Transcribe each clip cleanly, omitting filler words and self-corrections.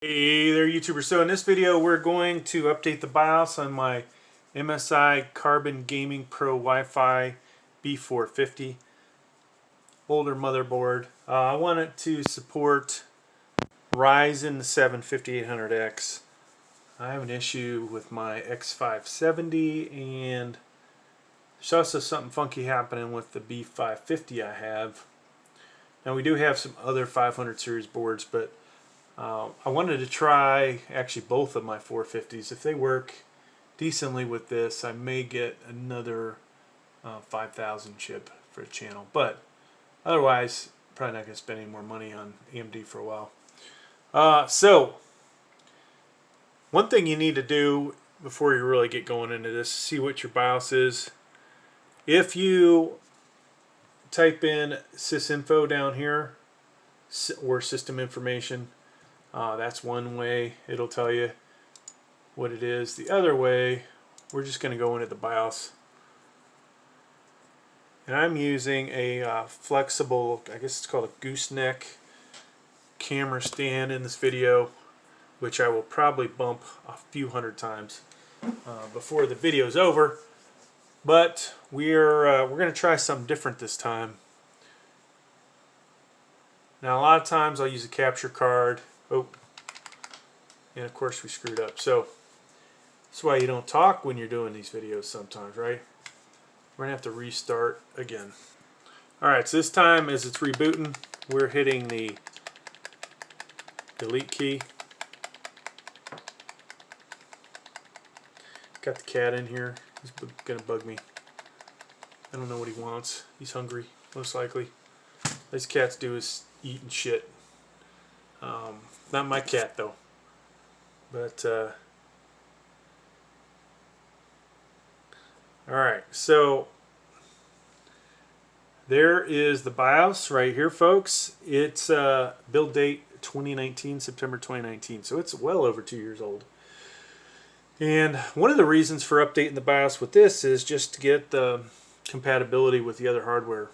Hey there YouTubers, so in this video we're going to update the BIOS on my MSI Carbon Gaming Pro Wi-Fi B450 older motherboard. I want it to support Ryzen 7 5800X. I have an issue with my X570 and there's also something funky happening with the B550 I have. Now we do have some other 500 series boards, but I wanted to try actually both of my 450s. If they work decently with this, I may get another 5000 chip for the channel. But otherwise, probably not going to spend any more money on AMD for a while. So, one thing you need to do before you really get going into this, see what your BIOS is. If you type in sysinfo down here, or system information, that's one way it'll tell you what it is. The other way, we're just going to go into the BIOS. And I'm using a flexible, I guess it's called a gooseneck camera stand in this video, which I will probably bump a few hundred times before the video is over. But we're going to try something different this time. Now a lot of times I'll use a capture card. Oh, and of course we screwed up. So that's why you don't talk when you're doing these videos sometimes, right? We're gonna have to restart again. Alright, so this time as it's rebooting, we're hitting the delete key. Got the cat in here. He's gonna bug me. I don't know what he wants. He's hungry, most likely. These cats do is eat and shit. Not my cat though. But alright, so there is the BIOS right here, folks. It's build date 2019, September 2019, so it's well over 2 years old. And one of the reasons for updating the BIOS with this is just to get the compatibility with the other hardware.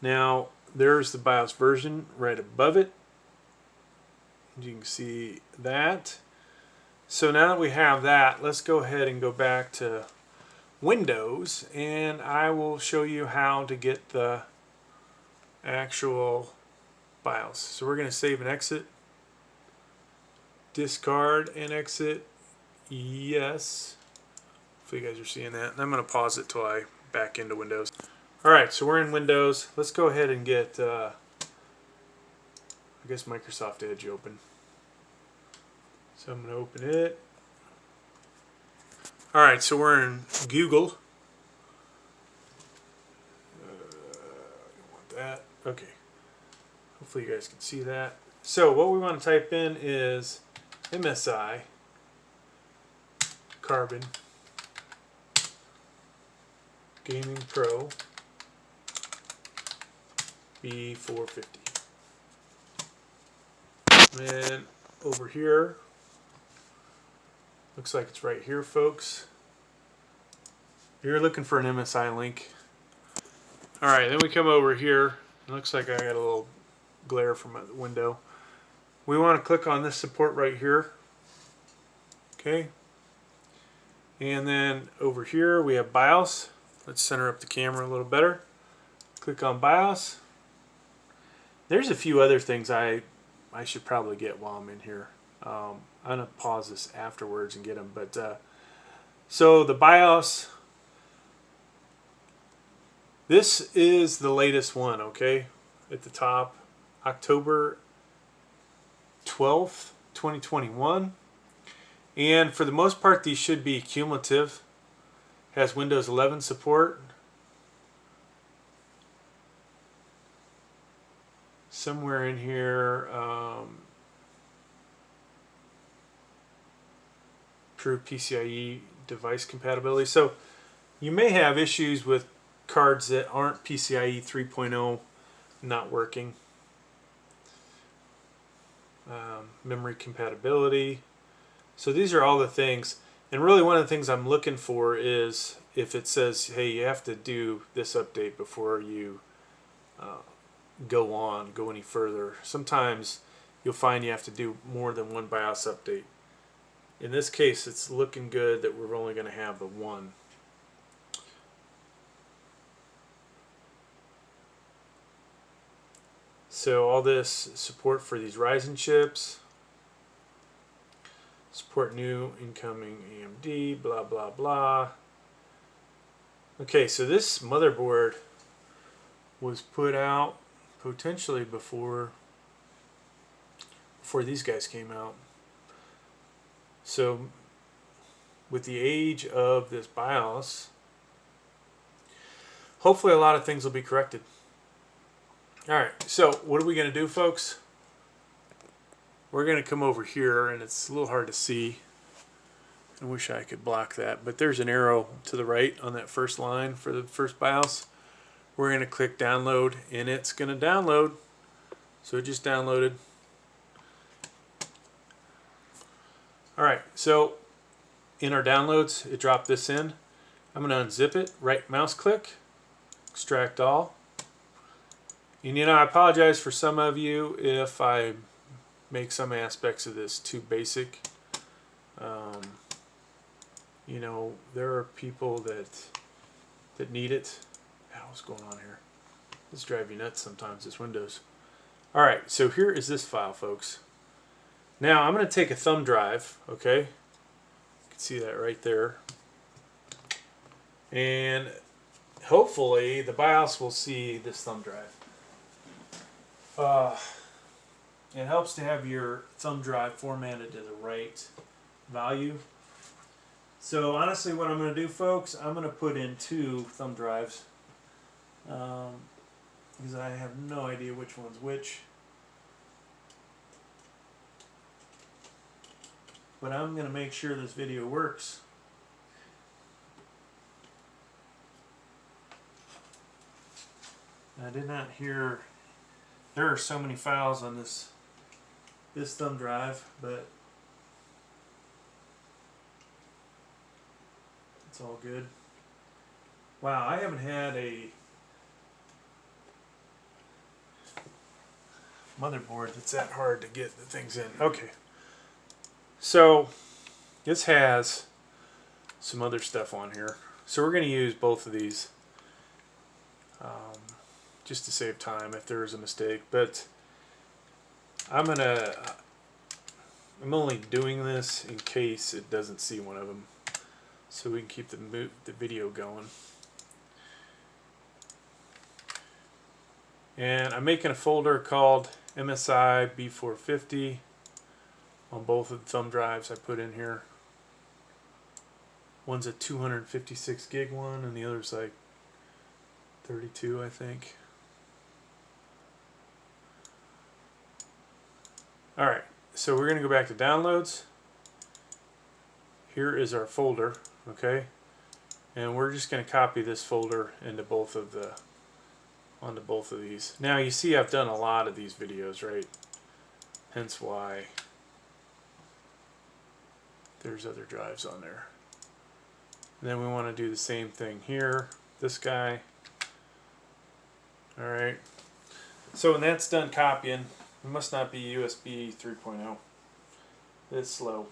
Now there's the BIOS version right above it. You can see that. So now that we have that, let's go ahead and go back to Windows, and I will show you how to get the actual BIOS. So we're going to save and exit, discard and exit, yes. Hopefully you guys are seeing that. And I'm going to pause it till I back into Windows. Alright, so we're in Windows. Let's go ahead and get I guess Microsoft Edge open. So I'm going to open it. Alright, so we're in Google. I don't want that. Okay. Hopefully you guys can see that. So what we want to type in is MSI Carbon Gaming Pro B450. And over here, looks like it's right here, folks. You're looking for an MSI link. Alright, then we come over here. It looks like I got a little glare from my window. We want to click on this support right here. Okay. And then over here we have BIOS. Let's center up the camera a little better. Click on BIOS. There's a few other things I should probably get while I'm in here. I'm going to pause this afterwards and get them. But so the BIOS, this is the latest one, okay? At the top, October 12th, 2021. And for the most part, these should be cumulative. Has Windows 11 support. Somewhere in here, true PCIe device compatibility. So you may have issues with cards that aren't PCIe 3.0 not working. Memory compatibility. So these are all the things. And really one of the things I'm looking for is if it says, hey, you have to do this update before you go any further. Sometimes you'll find you have to do more than one BIOS update. In this case, it's looking good that we're only going to have the one. So all this support for these Ryzen chips, support new incoming AMD, blah blah blah. Okay, so this motherboard was put out potentially before these guys came out. So with the age of this BIOS, hopefully a lot of things will be corrected. Alright, so what are we going to do, folks? We're going to come over here, and it's a little hard to see. I wish I could block that, but there's an arrow to the right on that first line for the first BIOS. We're going to click download, and it's going to download. So it just downloaded. Alright, so in our downloads, it dropped this in. I'm going to unzip it, right mouse click, extract all. And you know, I apologize for some of you if I make some aspects of this too basic. You know, there are people that need it. What's going on here? This drives you nuts sometimes, this Windows. Alright, so here is this file, folks. Now I'm going to take a thumb drive, okay? You can see that right there. And hopefully the BIOS will see this thumb drive. It helps to have your thumb drive formatted to the right value. So honestly, what I'm going to do, folks, I'm going to put in 2 thumb drives because I have no idea which one's which. But I'm going to make sure this video works. I did not hear. There are so many files on this thumb drive, but it's all good. Wow, I haven't had a motherboard that's that hard to get the things in. Okay, so this has some other stuff on here. So we're going to use both of these. Just to save time if there is a mistake, but I'm only doing this in case it doesn't see one of them, so we can keep the video going. And I'm making a folder called MSI B450 on both of the thumb drives I put in here. One's a 256 gig one, and the other's like 32, I think. Alright, so we're going to go back to downloads. Here is our folder, okay? And we're just going to copy this folder into onto both of these. Now you see I've done a lot of these videos, right? Hence why there's other drives on there. And then we want to do the same thing here. This guy. Alright. So when that's done copying, it must not be USB 3.0. It's slow.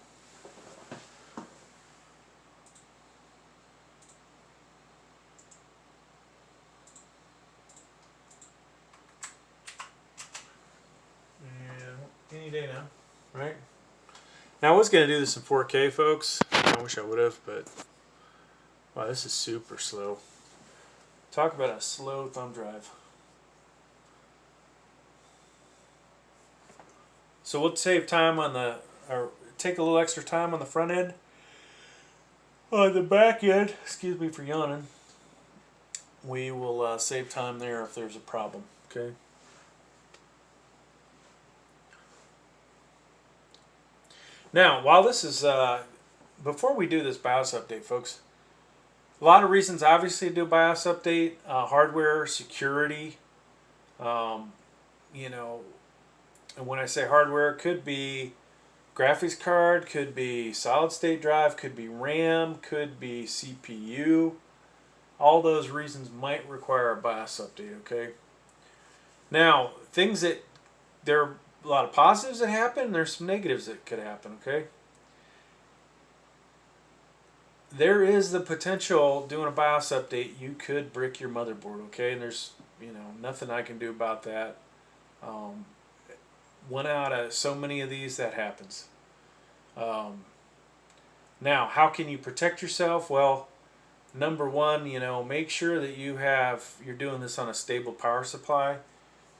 And any day now, right? Now I was going to do this in 4K, folks. I wish I would have, but wow, this is super slow. Talk about a slow thumb drive. So we'll save time on or take a little extra time on the front end. On the back end, excuse me for yawning, we will save time there if there's a problem, okay? Now, while this is, before we do this BIOS update, folks, a lot of reasons obviously to do a BIOS update, hardware, security, you know. And when I say hardware, it could be graphics card, could be solid state drive, could be RAM, could be CPU. All those reasons might require a BIOS update, okay? Now, things that they're a lot of positives that happen, and there's some negatives that could happen, okay? There is the potential, doing a BIOS update, you could brick your motherboard, okay? And there's, nothing I can do about that. One out of so many of these, that happens. Now, how can you protect yourself? Well, number one, make sure that you're doing this on a stable power supply.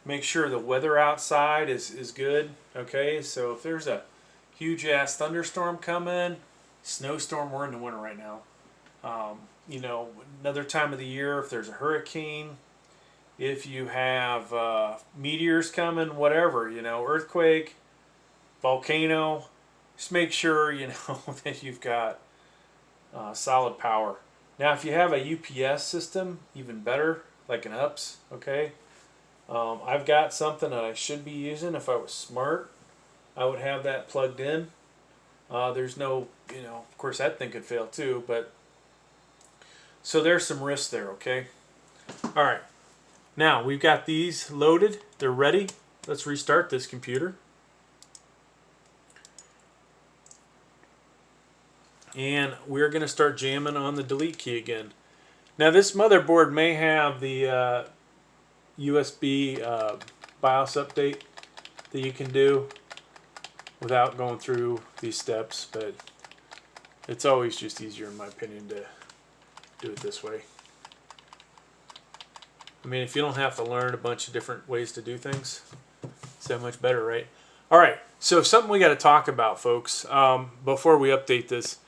Make sure the weather outside is good, okay? So if there's a huge ass thunderstorm coming, snowstorm, we're in the winter right now. Another time of the year, if there's a hurricane, if you have meteors coming, whatever, earthquake, volcano, just make sure, that you've got solid power. Now, if you have a UPS system, even better, like an UPS, okay? I've got something that I should be using. If I was smart, I would have that plugged in. There's no, of course that thing could fail too, but so there's some risks there, okay? All right, now we've got these loaded, they're ready. Let's restart this computer. And we're going to start jamming on the delete key again. Now this motherboard may have the USB BIOS update that you can do without going through these steps, but it's always just easier, in my opinion, to do it this way. I mean, if you don't have to learn a bunch of different ways to do things, it's that much better, right? All right, so something we got to talk about, folks, before we update this.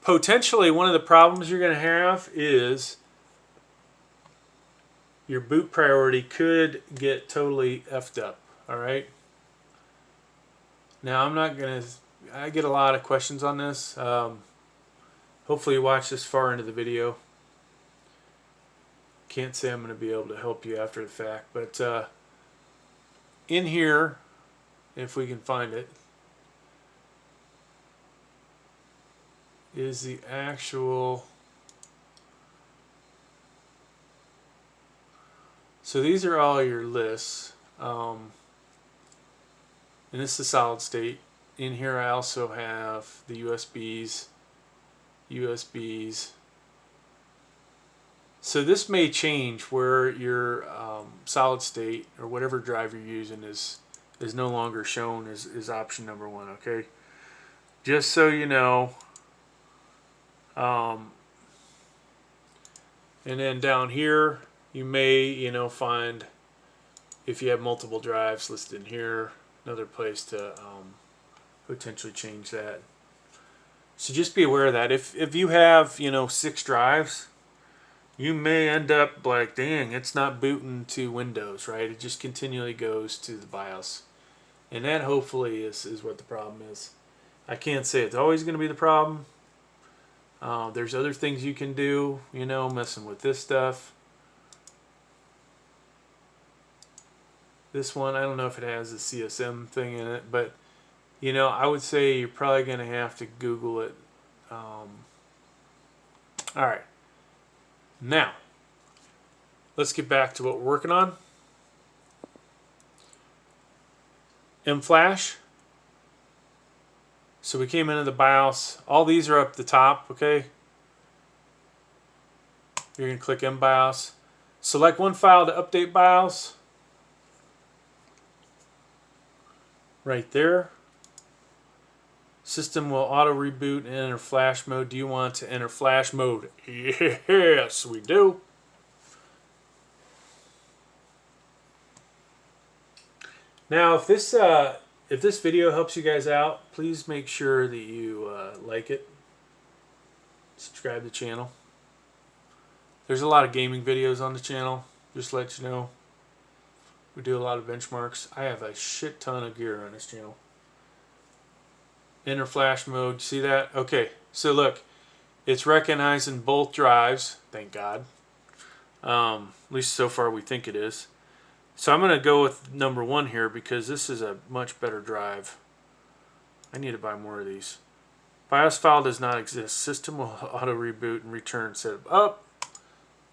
Potentially, one of the problems you're going to have is your boot priority could get totally effed up, all right? Now, I get a lot of questions on this. Hopefully you watch this far into the video. Can't say I'm going to be able to help you after the fact, but in here, if we can find it, is the actual... So these are all your lists, and this is solid state. In here I also have the USBs. So this may change where your solid state or whatever drive you're using is no longer shown as option number one, okay? Just so you know. And then down here you may, find, if you have multiple drives listed in here, another place to potentially change that. So just be aware of that. If you have, 6 drives, you may end up like, dang, it's not booting to Windows, right? It just continually goes to the BIOS. And that hopefully is what the problem is. I can't say it's always going to be the problem. There's other things you can do, messing with this stuff. This one, I don't know if it has the CSM thing in it, but I would say you're probably going to have to Google it. Alright, now let's get back to what we're working on. M-Flash. So we came into the BIOS. All these are up the top, okay? You're going to click M-BIOS. Select one file to update BIOS. Right there. System will auto reboot and enter flash mode. Do you want to enter flash mode? Yes, we do. Now, if this video helps you guys out, please make sure that you like it, subscribe to the channel. There's a lot of gaming videos on the channel, just to let you know. We do a lot of benchmarks. I have a shit ton of gear on this channel. Enter flash mode, see that? Okay, so look, it's recognizing both drives, thank God. At least so far we think it is. So I'm going to go with number 1 here because this is a much better drive. I need to buy more of these. BIOS file does not exist. System will auto reboot and return setup. Oh,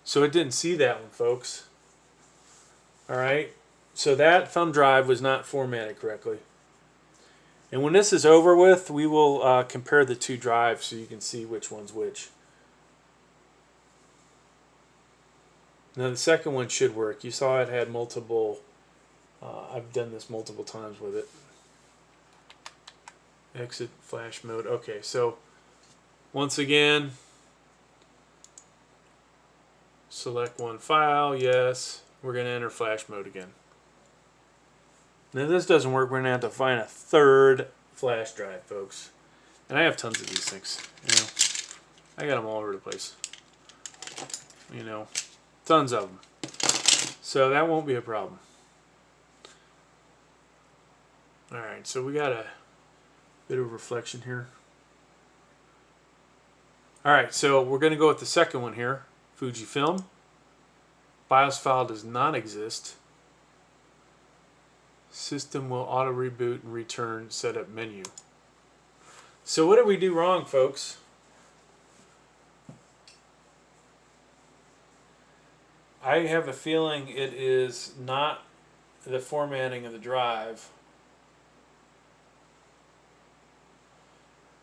so it didn't see that one, folks. All right. So that thumb drive was not formatted correctly. And when this is over with, we will compare the two drives so you can see which one's which. Now the second one should work. You saw it had multiple, I've done this multiple times with it. Exit flash mode. Okay, so once again, select one file, yes. We're going to enter flash mode again. Now if this doesn't work, we're going to have to find a third flash drive, folks. And I have tons of these things. You know, I got them all over the place. You know, tons of them. So that won't be a problem. Alright, so we got a bit of reflection here. Alright, so we're going to go with the second one here. Fujifilm. BIOS file does not exist. System will auto reboot and return setup menu. So what did we do wrong, folks? I have a feeling it is not the formatting of the drive,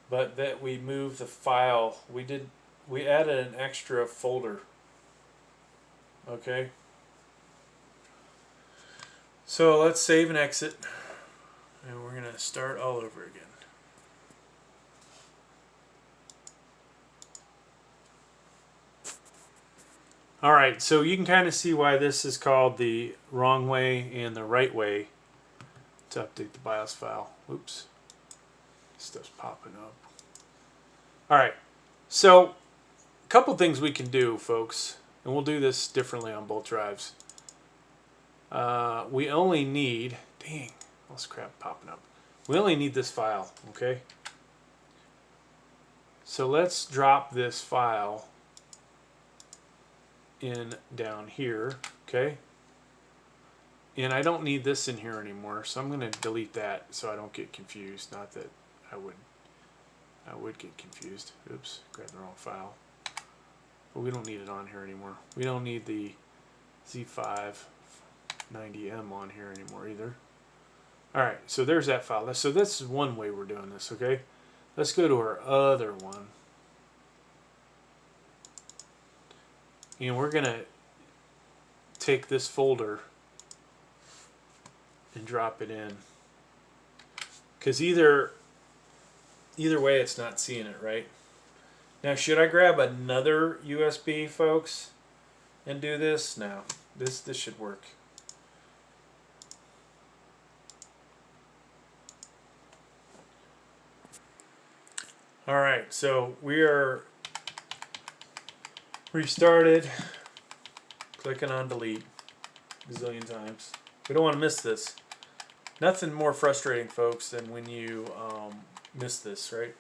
but that we moved the file. We added an extra folder. Okay. So let's save and exit, and we're going to start all over again. Alright, so you can kind of see why this is called the wrong way and the right way to update the BIOS file. Oops. Stuff's popping up. Alright, so a couple things we can do, folks, and we'll do this differently on both drives. We only need, dang, all this crap popping up. We only need this file, okay? So let's drop this file in down here, okay? And I don't need this in here anymore, so I'm going to delete that so I don't get confused. Not that I would get confused. Oops, grabbed the wrong file. But we don't need it on here anymore. We don't need the Z590M on here anymore either. Alright, so there's that file. So this is one way we're doing this, okay? Let's go to our other one. And we're going to take this folder and drop it in. Because either way it's not seeing it, right? Now should I grab another USB, folks, and do this? No. This should work. Alright, so we are restarted, clicking on delete a zillion times. We don't want to miss this. Nothing more frustrating, folks, than when you miss this, right?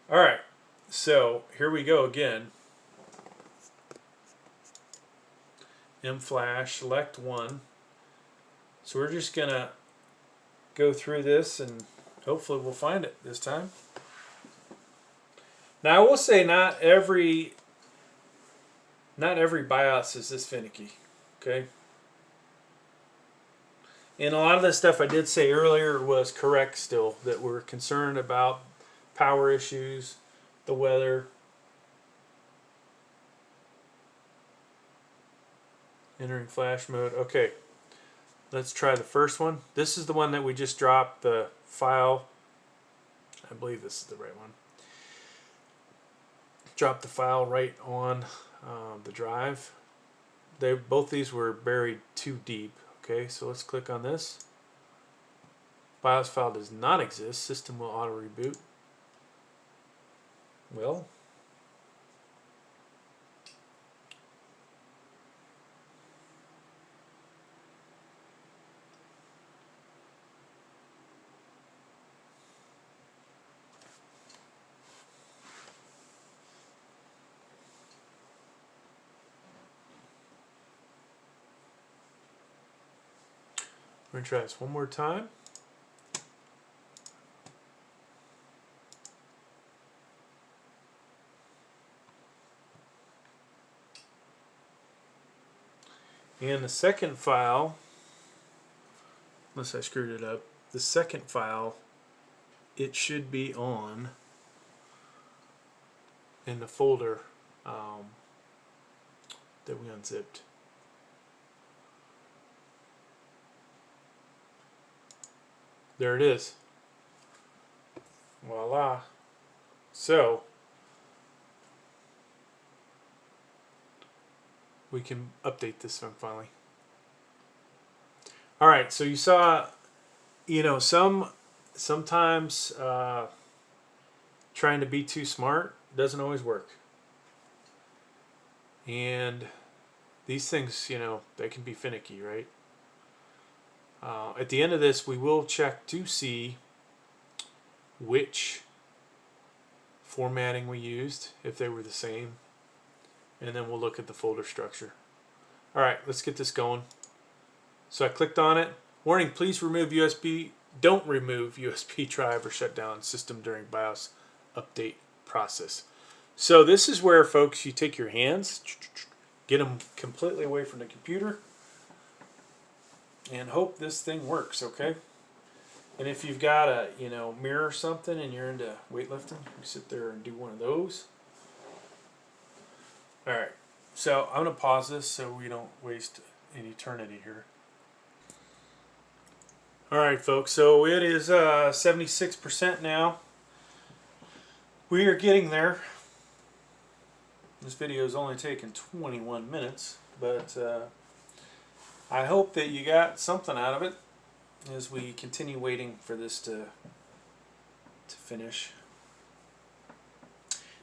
Alright, so here we go again. M-Flash, select one. So we're just going to go through this and hopefully we'll find it this time. Now I will say not every BIOS is this finicky, okay? And a lot of the stuff I did say earlier was correct still, that we're concerned about power issues, the weather. Entering flash mode. Okay, let's try the first one. This is the one that we just dropped the file. I believe this is the right one. Drop the file right on the drive. Both these were buried too deep. Okay, so let's click on this. BIOS file does not exist. System will auto reboot. Well, we're going to try this one more time. And the second file unless I screwed it up, the second file, it should be on in the folder that we unzipped. There it is. Voila. So we can update this one finally. All right, so you saw, you know, sometimes trying to be too smart doesn't always work. And these things, you know, they can be finicky, right? At the end of this, we will check to see which formatting we used, if they were the same, and then we'll look at the folder structure. All right, let's get this going. So I clicked on it. Warning, please remove USB. Don't remove USB drive or shut down system during BIOS update process. So this is where, folks, you take your hands, get them completely away from the computer, and hope this thing works, okay? And if you've got a, you know, mirror or something and you're into weightlifting, you sit there and do one of those. All right, so I'm going to pause this so we don't waste an eternity here. All right, folks, so it is 76% now. We are getting there. This video is only taking 21 minutes, but I hope that you got something out of it as we continue waiting for this to finish.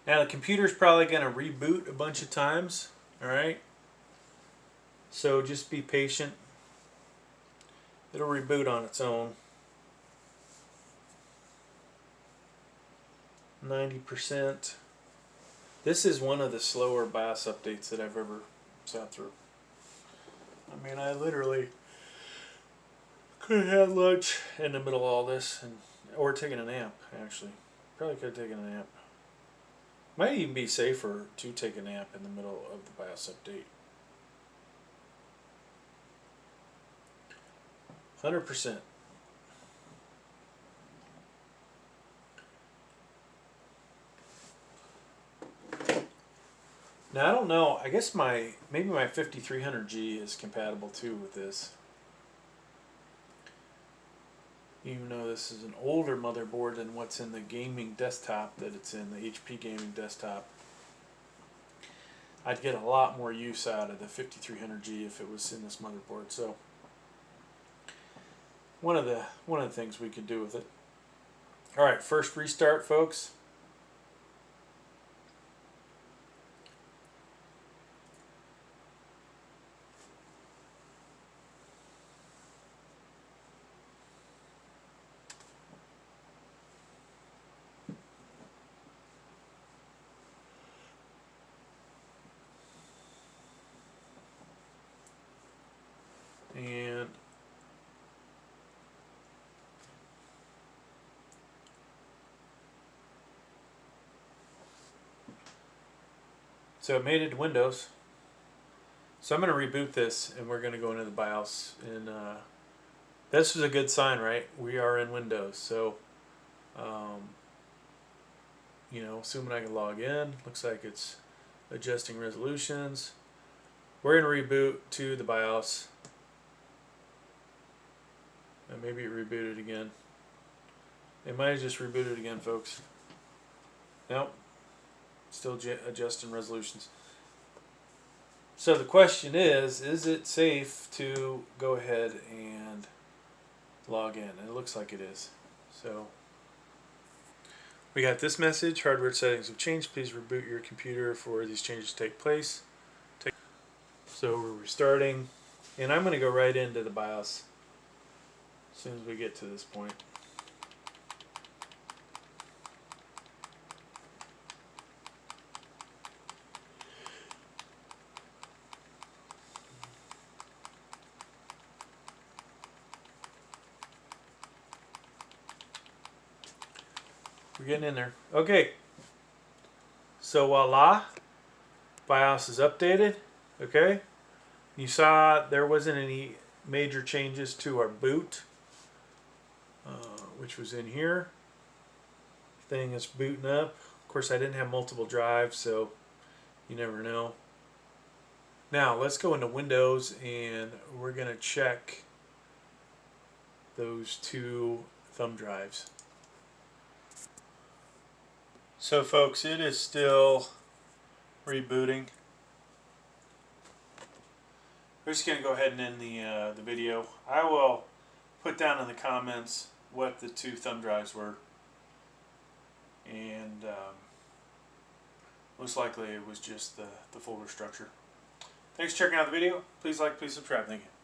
Now the computer's probably going to reboot a bunch of times, all right? So just be patient. It'll reboot on its own. 90%. This is one of the slower BIOS updates that I've ever sat through. I mean, I literally could have had lunch in the middle of all this, or taken a nap, actually. Probably could have taken a nap. Might even be safer to take a nap in the middle of the BIOS update. 100%. Now I don't know, I guess maybe my 5300G is compatible too with this. Even though this is an older motherboard than what's in the gaming desktop that it's in, the HP gaming desktop, I'd get a lot more use out of the 5300G if it was in this motherboard. So one of the things we could do with it. All right, first restart, folks. And so it made it to Windows. So I'm going to reboot this and we're going to go into the BIOS. And this was a good sign, right? We are in Windows. So, you know, assuming I can log in, looks like it's adjusting resolutions. We're going to reboot to the BIOS. And maybe it rebooted again. It might have just rebooted again, folks. Nope. Still adjusting resolutions. So the question is it safe to go ahead and log in? And it looks like it is. So we got this message: hardware settings have changed. Please reboot your computer for these changes to take place. So we're restarting. And I'm going to go right into the BIOS as soon as we get to this point. We're getting in there. Okay. So voila. BIOS is updated. Okay. You saw there wasn't any major changes to our boot. which was in here. Thing is booting up. Of course, I didn't have multiple drives, so you never know. Now let's go into Windows and we're going to check those two thumb drives. So folks, it is still rebooting. We're just going to go ahead and end the video. I will put down in the comments what the two thumb drives were, and most likely it was just the folder structure. Thanks for checking out the video. Please like, please subscribe. Thank you.